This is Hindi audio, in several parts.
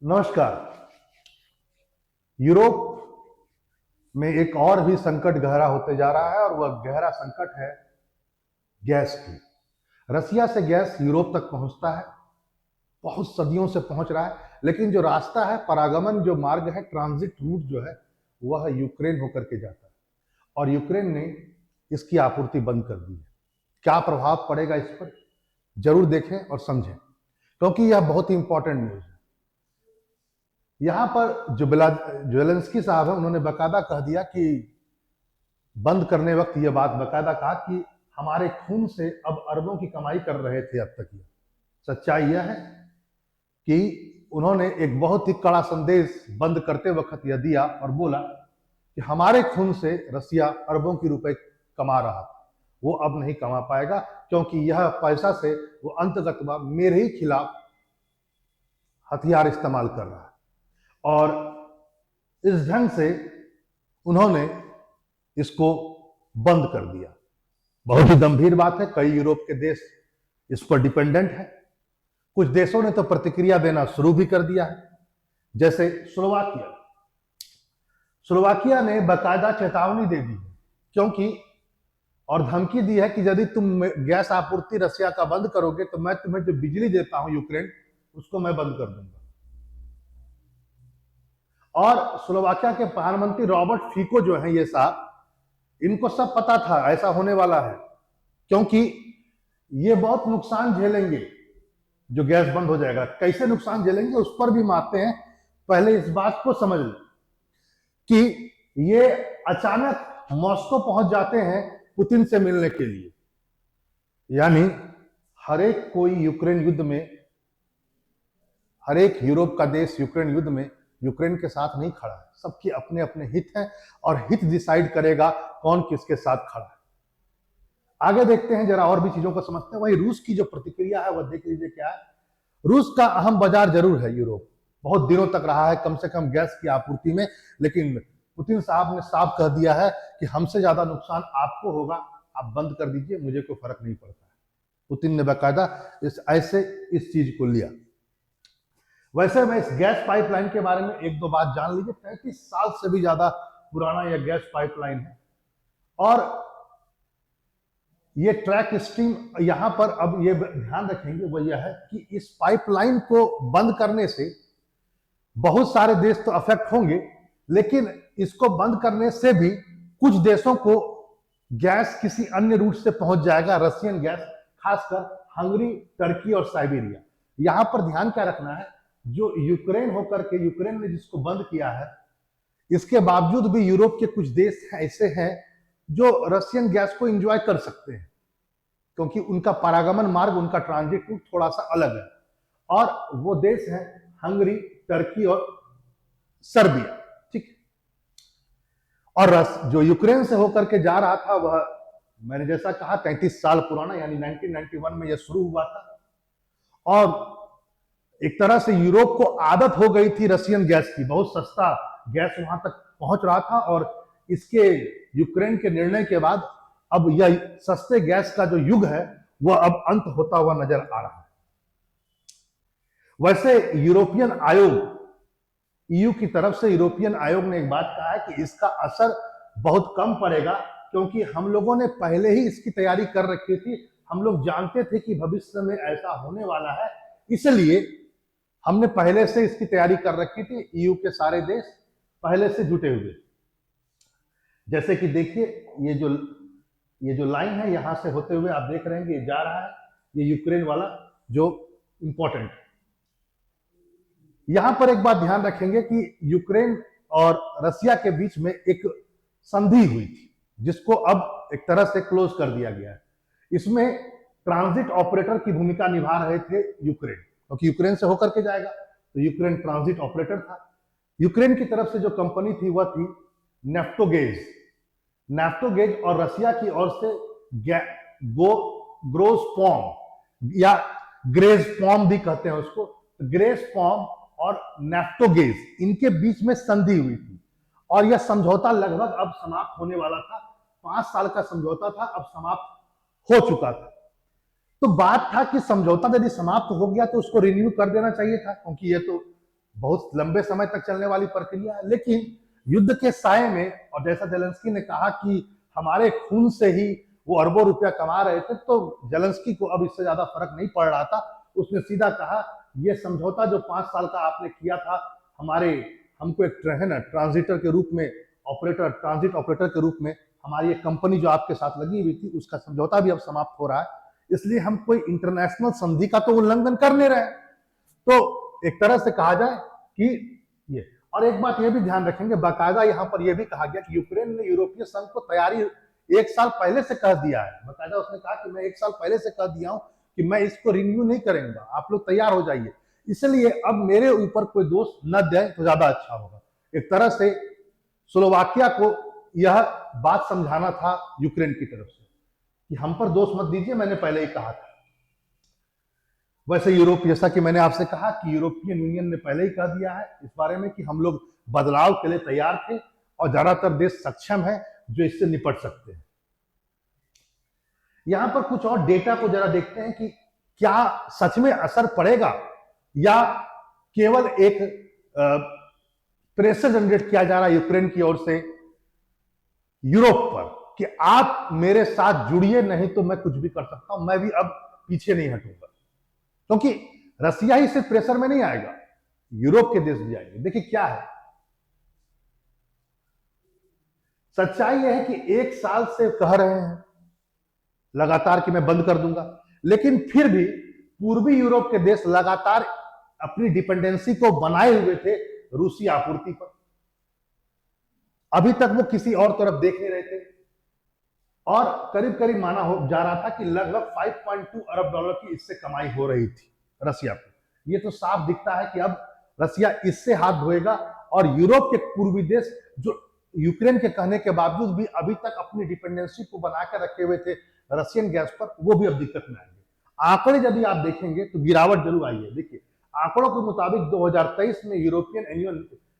नमस्कार। यूरोप में एक और भी संकट गहरा होते जा रहा है और वह गहरा संकट है गैस की। रसिया से गैस यूरोप तक पहुंचता है, बहुत सदियों से पहुंच रहा है, लेकिन जो रास्ता है, परागमन जो मार्ग है, ट्रांजिट रूट जो है, वह यूक्रेन होकर के जाता है और यूक्रेन ने इसकी आपूर्ति बंद कर दी है। क्या प्रभाव पड़ेगा इस पर, जरूर देखें और समझें, क्योंकि यह बहुत ही इंपॉर्टेंट न्यूज है। यहां पर जो जेलेंस्की साहब है, उन्होंने बकायदा कह दिया कि बंद करने वक्त यह बात बकायदा कहा कि हमारे खून से अब अरबों की कमाई कर रहे थे अब तक। ये सच्चाई यह है कि उन्होंने एक बहुत ही कड़ा संदेश बंद करते वक्त यह दिया और बोला कि हमारे खून से रसिया अरबों की रुपए कमा रहा था, वो अब नहीं कमा पाएगा, क्योंकि यह पैसा से वो अंततः मेरे ही खिलाफ हथियार इस्तेमाल कर रहा है। और इस ढंग से उन्होंने इसको बंद कर दिया। बहुत ही गंभीर बात है। कई यूरोप के देश इस पर डिपेंडेंट है। कुछ देशों ने तो प्रतिक्रिया देना शुरू भी कर दिया है, जैसे स्लोवाकिया ने बाकायदा चेतावनी दे दी है, क्योंकि और धमकी दी है कि यदि तुम गैस आपूर्ति रसिया का बंद करोगे तो मैं तुम्हें जो बिजली देता हूं यूक्रेन, उसको मैं बंद कर दूंगा। और स्लोवाकिया के प्रधानमंत्री रॉबर्ट फीको जो है, ये साहब, इनको सब पता था ऐसा होने वाला है, क्योंकि ये बहुत नुकसान झेलेंगे जो गैस बंद हो जाएगा। कैसे नुकसान झेलेंगे उस पर भी मानते हैं। पहले इस बात को समझ लें कि ये अचानक मॉस्को पहुंच जाते हैं पुतिन से मिलने के लिए। यानी हर एक कोई यूक्रेन युद्ध में, हर एक यूरोप का देश यूक्रेन युद्ध में यूक्रेन के साथ नहीं खड़ा है। सबके अपने अपने हित हैं और हित डिसाइड करेगा कौन किसके साथ खड़ा है। आगे देखते हैं, जरा और भी चीजों को समझते हैं। वही रूस की जो प्रतिक्रिया है वह देख लीजिए क्या है। रूस का अहम बाजार जरूर है यूरोप, बहुत दिनों तक रहा है कम से कम गैस की आपूर्ति में, लेकिन पुतिन साहब ने साफ कह दिया है कि हमसे ज्यादा नुकसान आपको होगा, आप बंद कर दीजिए, मुझे कोई फर्क नहीं पड़ता है। पुतिन ने बाकायदा इस चीज को लिया। वैसे मैं इस गैस पाइपलाइन के बारे में एक दो बात जान लीजिए। 35 साल से भी ज्यादा पुराना यह गैस पाइपलाइन है और ये ट्रैक स्ट्रीम यहां पर, अब ये ध्यान रखेंगे वो यह है कि इस पाइपलाइन को बंद करने से बहुत सारे देश तो अफेक्ट होंगे, लेकिन इसको बंद करने से भी कुछ देशों को गैस किसी अन्य रूट से पहुंच जाएगा, रशियन गैस, खासकर हंगरी, टर्की और साइबेरिया। यहां पर ध्यान क्या रखना है, जो यूक्रेन होकर के, यूक्रेन ने जिसको बंद किया है, इसके बावजूद भी यूरोप के कुछ देश ऐसे हैं जो रशियन गैस को एंजॉय कर सकते हैं, क्योंकि उनका परागमन मार्ग, उनका ट्रांजिट रूट थोड़ा सा अलग है। और वो देश हैं हंगरी, टर्की और सर्बिया। ठीक है। और जो यूक्रेन से होकर के जा रहा था वह, मैंने जैसा कहा, 33 साल पुराना, यानी 1991 में यह शुरू हुआ था। और एक तरह से यूरोप को आदत हो गई थी रशियन गैस की, बहुत सस्ता गैस वहां तक पहुंच रहा था। और इसके यूक्रेन के निर्णय के बाद अब यह सस्ते गैस का जो युग है वह अब अंत होता हुआ नजर आ रहा है। वैसे यूरोपियन आयोग, ईयू की तरफ से यूरोपियन आयोग ने एक बात कहा है कि इसका असर बहुत कम पड़ेगा, क्योंकि हम लोगों ने पहले ही इसकी तैयारी कर रखी थी। हम लोग जानते थे कि भविष्य में ऐसा होने वाला है, इसलिए हमने पहले से इसकी तैयारी कर रखी थी। ईयू के सारे देश पहले से जुटे हुए। जैसे कि देखिए, ये जो लाइन है, यहां से होते हुए आप देख रहे हैं कि ये जा रहा है, ये यूक्रेन वाला जो इंपॉर्टेंट है। यहां पर एक बात ध्यान रखेंगे कि यूक्रेन और रसिया के बीच में एक संधि हुई थी, जिसको अब एक तरह से क्लोज कर दिया गया है। इसमें ट्रांजिट ऑपरेटर की भूमिका निभा रहे थे यूक्रेन, क्योंकि यूक्रेन से होकर के जाएगा, तो यूक्रेन ट्रांजिट ऑपरेटर था। यूक्रेन की तरफ से जो कंपनी थी वह थी नेफ्टोगेज, और रसिया की ओर से ग्रोस्पॉम या ग्रेजपॉम भी कहते हैं उसको। ग्रेजपॉम और नेफ्टोगेज, इनके बीच में संधि हुई थी और यह समझौता लगभग अब समाप्त होने वाला था। 5 साल का समझौता था, अब समाप्त हो चुका था। तो बात था कि समझौता यदि समाप्त हो गया तो उसको रिन्यू कर देना चाहिए था, क्योंकि ये तो बहुत लंबे समय तक चलने वाली प्रक्रिया है, लेकिन युद्ध के साये में, और जैसा जेलेंस्की ने कहा कि हमारे खून से ही वो अरबों रुपया कमा रहे थे, तो जेलेंस्की को अब इससे ज्यादा फर्क नहीं पड़ रहा था। उसने सीधा कहा, ये समझौता जो 5 साल का आपने किया था, हमको एक ट्रांजिटर के रूप में, ट्रांजिट ऑपरेटर के रूप में हमारी एक कंपनी जो आपके साथ लगी हुई थी, उसका समझौता भी अब समाप्त हो रहा है, इसलिए हम कोई इंटरनेशनल संधि का तो उल्लंघन कर नहीं रहे। तो एक तरह से कहा जाए कि ये, और एक बात ये भी ध्यान रखेंगे, बाकायदा यहाँ पर यह भी कहा गया कि यूक्रेन ने यूरोपीय संघ को तैयारी 1 साल पहले से कह दिया है। बाकायदा उसने कहा कि मैं 1 साल पहले से कह दिया हूं कि मैं इसको रिन्यू नहीं करूंगा, आप लोग तैयार हो जाइए, इसलिए अब मेरे ऊपर कोई दोष न दे तो ज्यादा अच्छा होगा। एक तरह से स्लोवाकिया को यह बात समझाना था यूक्रेन की तरफ से कि हम पर दोष मत दीजिए, मैंने पहले ही कहा था। वैसे यूरोप, जैसा कि मैंने आपसे कहा कि यूरोपियन यूनियन ने पहले ही कह दिया है इस बारे में कि हम लोग बदलाव के लिए तैयार थे, और ज्यादातर देश सक्षम है जो इससे निपट सकते हैं। यहां पर कुछ और डेटा को जरा देखते हैं कि क्या सच में असर पड़ेगा या केवल एक प्रेशर जनरेट किया जा रहा है यूक्रेन की ओर से यूरोप पर कि आप मेरे साथ जुड़िए, नहीं तो मैं कुछ भी कर सकता हूं, मैं भी अब पीछे नहीं हटूंगा। क्योंकि रसिया ही सिर्फ प्रेशर में नहीं आएगा, यूरोप के देश भी आएंगे। देखिए क्या है, सच्चाई यह है कि 1 साल से कह रहे हैं लगातार कि मैं बंद कर दूंगा, लेकिन फिर भी पूर्वी यूरोप के देश लगातार अपनी डिपेंडेंसी को बनाए हुए थे रूसी आपूर्ति पर। अभी तक वो किसी और तरफ देख नहीं रहे थे, और करीब करीब माना हो जा रहा था कि लगभग 5.2 अरब डॉलर की इससे कमाई हो रही थी रसिया को। ये तो साफ दिखता है कि अब रसिया इससे हाथ धोएगा, और यूरोप के पूर्वी देश जो यूक्रेन के कहने के बावजूद भी अभी तक अपनी डिपेंडेंसी को बनाकर रखे हुए थे रशियन गैस पर, वो भी अब दिक्कत में आएंगे। आंकड़े यदि आप देखेंगे तो गिरावट जरूर आई है। देखिए आंकड़ों के मुताबिक 2023 में यूरोपियन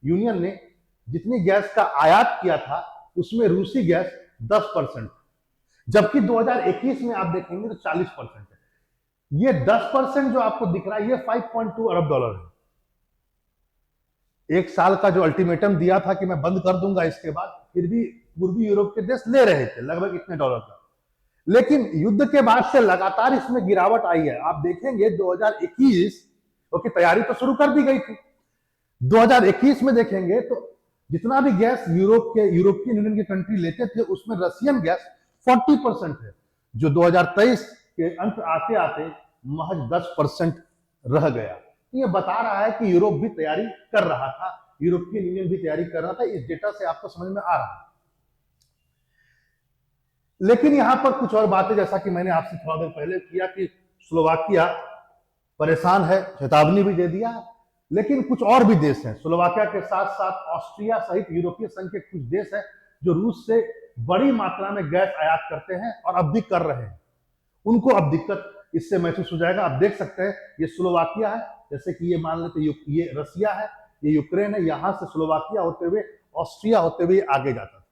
यूनियन ने जितनी गैस का आयात किया था उसमें रूसी गैस 10%, जबकि 2021 में आप देखेंगे तो 40% है। ये 10% जो आपको दिख रहा है ये 5.2 अरब डॉलर है। 1 साल का जो अल्टीमेटम दिया था कि मैं बंद कर दूंगा इसके बाद, फिर भी पूर्वी यूरोप के देश ले रहे थे लगभग इतने डॉलर का। लेकिन युद्ध के बाद से लगातार इसमें गिरावट आई है। आप देखेंगे 2021 की तैयारी तो शुरू कर दी गई थी, 2021 में देखेंगे तो जितना भी गैस यूरोपियन यूनियन के कंट्री लेते थे उसमें रशियन गैस 40% है, जो 2023 के अंत आते आते महज 10% रह गया। तो ये बता रहा है कि यूरोप भी तैयारी कर रहा था, यूरोपियन यूनियन भी तैयारी कर रहा था। इस डेटा से आपको समझ में आ रहा है। लेकिन यहां पर कुछ और बातें, जैसा कि मैंने आपसे थोड़ा देर पहले किया कि स्लोवाकिया परेशान है, चेतावनी भी दे दिया, लेकिन कुछ और भी देश हैं स्लोवाकिया के साथ साथ ऑस्ट्रिया सहित यूरोपीय संघ के कुछ देश हैं जो रूस से बड़ी मात्रा में गैस आयात करते हैं और अब भी कर रहे हैं। उनको अब दिक्कत इससे महसूस हो जाएगा। आप देख सकते हैं ये स्लोवाकिया है, जैसे कि ये मान लेते ये रसिया है, ये यूक्रेन है, यहां से स्लोवाकिया होते हुए ऑस्ट्रिया होते हुए आगे जाता था।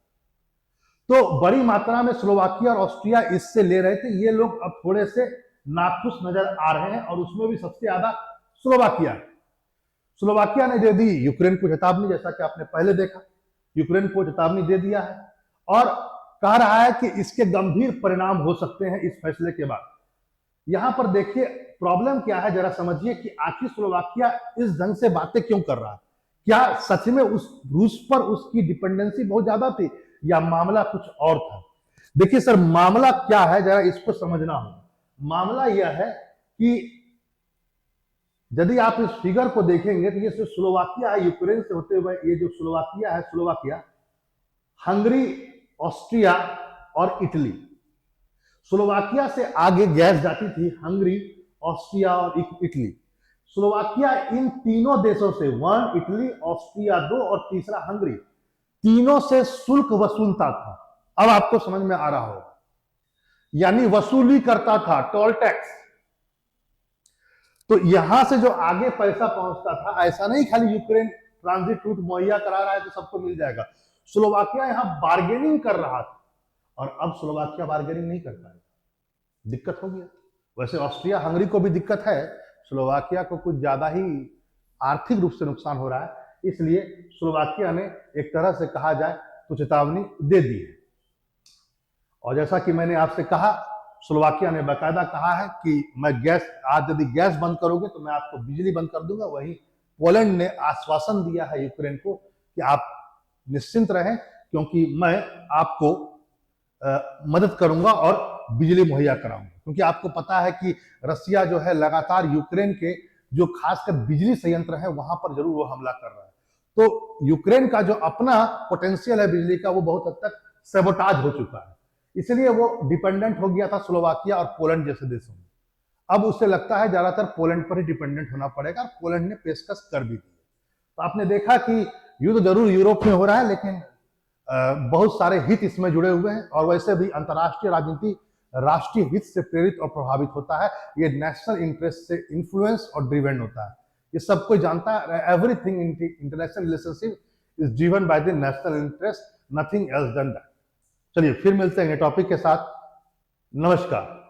तो बड़ी मात्रा में स्लोवाकिया और ऑस्ट्रिया इससे ले रहे थे। ये लोग अब थोड़े से नाखुश नजर आ रहे हैं, और उसमें भी सबसे ज्यादा स्लोवाकिया है। स्लोवाकिया ने दे दी यूक्रेन को चेतावनी, जैसा कि आपने पहले देखा, यूक्रेन को चेतावनी दे दिया है और कह रहा है कि इसके गंभीर परिणाम हो सकते हैं इस फैसले के बाद। यहां पर देखिए प्रॉब्लम क्या है, जरा समझिए कि आखिर स्लोवाकिया इस ढंग से बातें क्यों कर रहा है। क्या सच में उस रूस पर उसकी डिपेंडेंसी बहुत ज्यादा थी या मामला कुछ और था? देखिए सर, मामला क्या है जरा इसको समझना होगा। मामला यह है कि यदि आप इस फिगर को देखेंगे तो ये जो स्लोवाकिया है यूक्रेन से होते हुए, ये जो स्लोवाकिया है, स्लोवाकिया, हंगरी, ऑस्ट्रिया और इटली। स्लोवाकिया से आगे गैस जाती थी हंगरी, ऑस्ट्रिया और इटली। स्लोवाकिया इन तीनों देशों से, 1 इटली, ऑस्ट्रिया 2 और तीसरा हंगरी, तीनों से शुल्क वसूलता था। अब आपको समझ में आ रहा होगा, यानी वसूली करता था, टोल टैक्स। तो यहां से जो आगे पैसा पहुंचता था, ऐसा नहीं खाली यूक्रेन ट्रांजिट रूट मुहैया करा रहा है तो सबको मिल जाएगा। स्लोवाकिया यहां बार्गेनिंग कर रहा था, और अब स्लोवाकिया बार्गेनिंग नहीं करता है, दिक्कत हो गया। वैसे ऑस्ट्रिया हंगरी को भी दिक्कत है, स्लोवाकिया को कुछ ज्यादा ही आर्थिक रूप से नुकसान हो रहा है, इसलिए स्लोवाकिया ने एक तरह से कहा जाए तो चेतावनी दे दी है। और जैसा कि मैंने आपसे कहा, स्लोवाकिया ने बाकायदा कहा है कि मैं गैस, आज यदि गैस बंद करोगे तो मैं आपको बिजली बंद कर दूंगा। वही पोलैंड ने आश्वासन दिया है यूक्रेन को कि आप निश्चिंत रहें, क्योंकि मैं आपको मदद करूंगा और बिजली मुहैया कराऊंगा। क्योंकि आपको पता है कि रसिया जो है लगातार यूक्रेन के जो खासकर बिजली संयंत्र है वहां पर जरूर वो हमला कर रहा है। तो यूक्रेन का जो अपना पोटेंशियल है बिजली का, वो बहुत हद तक सेबोटाज हो चुका है, इसलिए वो डिपेंडेंट हो गया था स्लोवाकिया और पोलैंड जैसे देशों में। अब उसे लगता है ज्यादातर पोलैंड पर ही डिपेंडेंट होना पड़ेगा, और पोलैंड ने पेशकश कर भी दी। तो आपने देखा कि युद्ध जरूर यूरोप में हो रहा है, लेकिन बहुत सारे हित इसमें जुड़े हुए हैं। और वैसे भी अंतर्राष्ट्रीय राजनीति राष्ट्रीय हित से प्रेरित और प्रभावित होता है, ये नेशनल इंटरेस्ट से इन्फ्लुएंस और ड्रिवेन होता है। ये सब कोई जानता है, everything in international relationship is driven by the national interest, nothing else than that. चलिए फिर मिलते हैं टॉपिक के साथ। नमस्कार।